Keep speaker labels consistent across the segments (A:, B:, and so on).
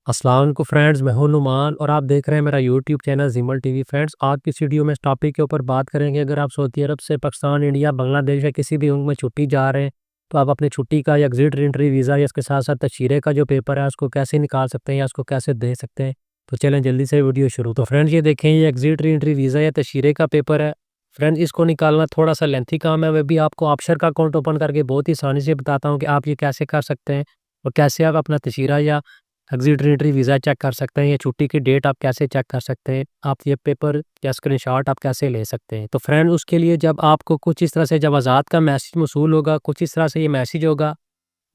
A: अस्सलाम वालेकुम फ्रेंड्स, मैं हूं नुमान और आप देख रहे हैं मेरा यूट्यूब चैनल जिमल टीवी। फ्रेंड्स, आज की इस वीडियो में इस टॉपिक के ऊपर बात करेंगे। अगर आप सऊदी अरब से पाकिस्तान, इंडिया, बांग्लादेश या किसी भी मुल्क में छुट्टी जा रहे हैं तो आप अपनी छुट्टी का या एग्जिट एंट्री वीज़ा या इसके साथ साथ तशरीरे का जो पेपर है उसको कैसे निकाल सकते हैं या उसको कैसे दे सकते हैं। तो चलें जल्दी से वीडियो शुरू। तो फ्रेंड्स, ये देखें, ये एग्जिट एंट्री वीज़ा या तशरीरे का पेपर है। फ्रेंड्स, इसको निकालना थोड़ा सा लेंथी काम है। मैं भी आपको ऑफशोर का अकाउंट ओपन करके बहुत ही आसानी से बताता हूँ कि आप ये कैसे कर सकते हैं और कैसे आप अपना तशरीरा या एग्जिट एंट्री वीज़ा चेक कर सकते हैं या छुट्टी की डेट आप कैसे चेक कर सकते हैं। आप ये पेपर या स्क्रीनशॉट आप कैसे ले सकते हैं। तो फ्रेंड, उसके लिए जब आपको कुछ इस तरह से जब आज़ाद का मैसेज मौसूल होगा, कुछ इस तरह से ये मैसेज होगा,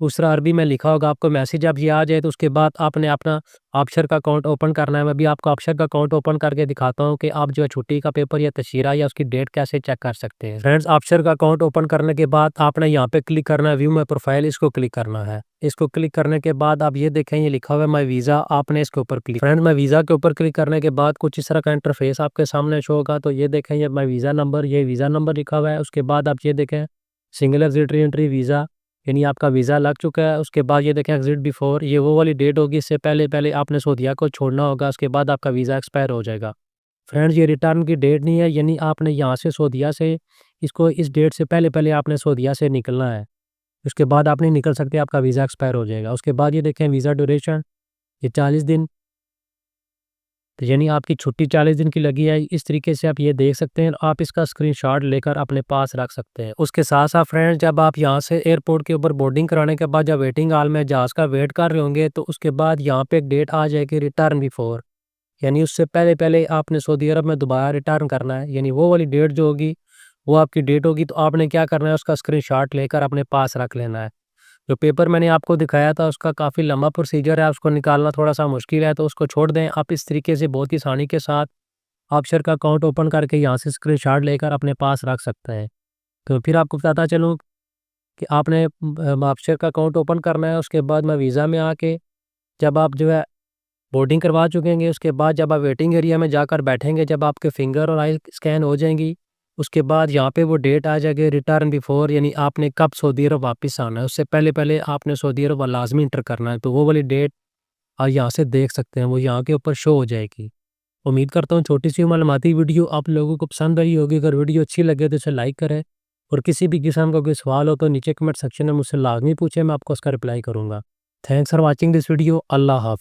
A: उस तरह अरबी में लिखा होगा आपको मैसेज। जब ये आ जाए तो उसके बाद आपने अपना ऑफशोर का अकाउंट ओपन करना है। मैं भी आपको ऑफशोर का अकाउंट ओपन करके दिखाता हूँ कि आप जो है छुट्टी का पेपर या तशरीरा या उसकी डेट कैसे चेक कर सकते हैं। फ्रेंड्स, ऑफशोर का अकाउंट ओपन करने के बाद आपने यहाँ पे क्लिक करना है, व्यू माई प्रोफाइल, इसको क्लिक करना है। इसको क्लिक करने के बाद आप ये देखें, ये लिखा हुआ है माई वीज़ा, आपने इसके ऊपर क्लिक। फ्रेंड, माई वीज़ा के ऊपर क्लिक करने के बाद कुछ इस तरह का इंटरफेस आपके सामने शो होगा। तो ये देखें, ये माई वीज़ा नंबर, ये वीज़ा नंबर लिखा हुआ है। उसके बाद आप ये देखें, सिंगल एग्जिट एंट्री वीज़ा, यानी आपका वीज़ा लग चुका है। उसके बाद ये देखें एग्जिट बिफोर, ये वो वाली डेट होगी, इससे पहले पहले आपने सऊदीया को छोड़ना होगा। उसके बाद आपका वीज़ा एक्सपायर हो जाएगा। फ्रेंड्स, ये रिटर्न की डेट नहीं है, यानी आपने यहाँ से सऊदीया से इसको इस डेट से पहले पहले आपने सऊदीया से निकलना है। उसके बाद आप नहीं निकल सकते, आपका वीज़ा एक्सपायर हो जाएगा। उसके बाद ये देखें वीज़ा ड्यूरेशन, ये 40 दिन, तो यानी आपकी छुट्टी 40 दिन की लगी है। इस तरीके से आप ये देख सकते हैं। आप इसका स्क्रीनशॉट लेकर अपने पास रख सकते हैं। उसके साथ साथ फ्रेंड्स, जब आप यहाँ से एयरपोर्ट के ऊपर बोर्डिंग कराने के बाद जब वेटिंग हॉल में जहाज़ का वेट कर रहे होंगे तो उसके बाद यहाँ पे एक डेट आ जाएगी रिटर्न बिफोर, यानी उससे पहले पहले आपने सऊदी अरब में दोबारा रिटर्न करना है। यानी वो वाली डेट जो होगी वो आपकी डेट होगी, तो आपने क्या करना है, उसका स्क्रीनशॉट लेकर अपने पास रख लेना है। जो पेपर मैंने आपको दिखाया था उसका काफ़ी लंबा प्रोसीजर है, उसको निकालना थोड़ा सा मुश्किल है, तो उसको छोड़ दें। आप इस तरीके से बहुत ही आसानी के साथ ऑफशोर का अकाउंट ओपन करके यहाँ से स्क्रीनशॉट लेकर अपने पास रख सकते हैं। तो फिर आपको बताता चलूँ कि आपने ऑफशोर का अकाउंट ओपन करना है। उसके बाद मैं वीज़ा में आके जब आप जो है बोर्डिंग करवा चुकेंगे, उसके बाद जब आप वेटिंग एरिया में जाकर बैठेंगे, जब आपके फिंगर और आई स्कैन हो जाएंगी, उसके बाद यहाँ पे वो डेट आ जाएगी रिटर्न बिफोर, यानी आपने कब सऊदी अरब वापस आना है। उससे पहले पहले आपने सऊदी अरब लाजमी इंटर करना है। तो वो वाली डेट आप यहाँ से देख सकते हैं, वो यहाँ के ऊपर शो हो जाएगी। उम्मीद करता हूँ छोटी सी मालूमाती वीडियो आप लोगों को पसंद आई होगी। अगर वीडियो अच्छी लगे तो इसे लाइक करें और किसी भी किस्म का कोई सवाल हो तो नीचे कमेंट सेक्शन में मुझसे लाजमी पूछें, मैं आपको उसका रिप्लाई करूँगा। Thanks for watching this video. अल्लाह हाफ़िज़।